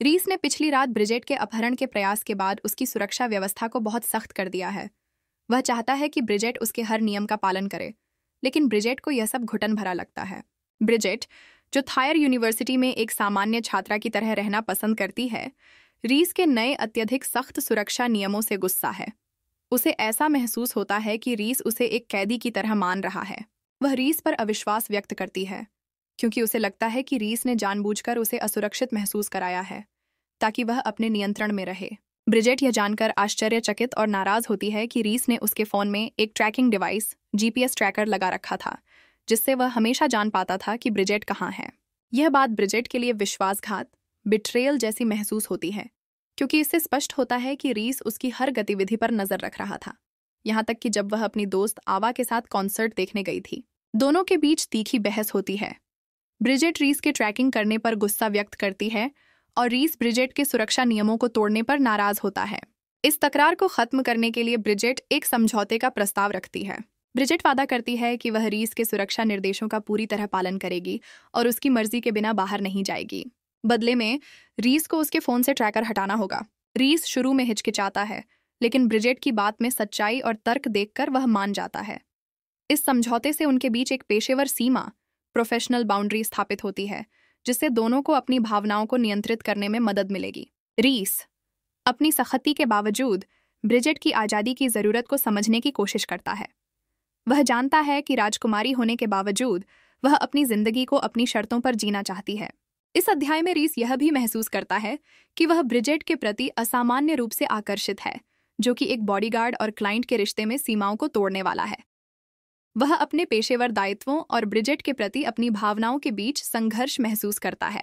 रीस ने पिछली रात ब्रिजेट के अपहरण के प्रयास के बाद उसकी सुरक्षा व्यवस्था को बहुत सख्त कर दिया है। वह चाहता है कि ब्रिजेट उसके हर नियम का पालन करे, लेकिन ब्रिजेट को यह सब घुटन भरा लगता है। ब्रिजेट, जो थायर यूनिवर्सिटी में एक सामान्य छात्रा की तरह रहना पसंद करती है, रीस के नए अत्यधिक सख्त सुरक्षा नियमों से गुस्सा है। उसे ऐसा महसूस होता है कि रीस उसे एक कैदी की तरह मान रहा है। वह रीस पर अविश्वास व्यक्त करती है, क्योंकि उसे लगता है कि रीस ने जानबूझकर उसे असुरक्षित महसूस कराया है ताकि वह अपने नियंत्रण में रहे। ब्रिजेट यह जानकर आश्चर्यचकित और नाराज होती है कि रीस ने उसके फ़ोन में एक ट्रैकिंग डिवाइस जीपीएस ट्रैकर लगा रखा था, जिससे वह हमेशा जान पाता था कि ब्रिजेट कहाँ है। यह बात ब्रिजेट के लिए विश्वासघात, बिट्रेयल जैसी महसूस होती है, क्योंकि इससे स्पष्ट होता है कि रीस उसकी हर गतिविधि पर नजर रख रहा था, यहाँ तक कि जब वह अपनी दोस्त आवा के साथ कॉन्सर्ट देखने गई थी। दोनों के बीच तीखी बहस होती है। ब्रिजेट रीस के ट्रैकिंग करने पर गुस्सा व्यक्त करती है और रीस ब्रिजेट के सुरक्षा नियमों को तोड़ने पर नाराज होता है। इस तकरार को खत्म करने के लिए ब्रिजेट एक समझौते का प्रस्ताव रखती है। ब्रिजेट वादा करती है कि वह रीस के सुरक्षा निर्देशों का पूरी तरह पालन करेगी और उसकी मर्जी के बिना बाहर नहीं जाएगी। बदले में रीस को उसके फोन से ट्रैकर हटाना होगा। रीस शुरू में हिचकिचाता है, लेकिन ब्रिजेट की बात में सच्चाई और तर्क देखकर वह मान जाता है। इस समझौते से उनके बीच एक पेशेवर सीमा, प्रोफेशनल बाउंड्री स्थापित होती है, जिससे दोनों को अपनी भावनाओं को नियंत्रित करने में मदद मिलेगी। रीस अपनी सख्ती के बावजूद ब्रिजेट की आज़ादी की ज़रूरत को समझने की कोशिश करता है। वह जानता है कि राजकुमारी होने के बावजूद वह अपनी जिंदगी को अपनी शर्तों पर जीना चाहती है। इस अध्याय में रीस यह भी महसूस करता है कि वह ब्रिजेट के प्रति असामान्य रूप से आकर्षित है, जो कि एक बॉडीगार्ड और क्लाइंट के रिश्ते में सीमाओं को तोड़ने वाला है। वह अपने पेशेवर दायित्वों और ब्रिजेट के प्रति अपनी भावनाओं के बीच संघर्ष महसूस करता है।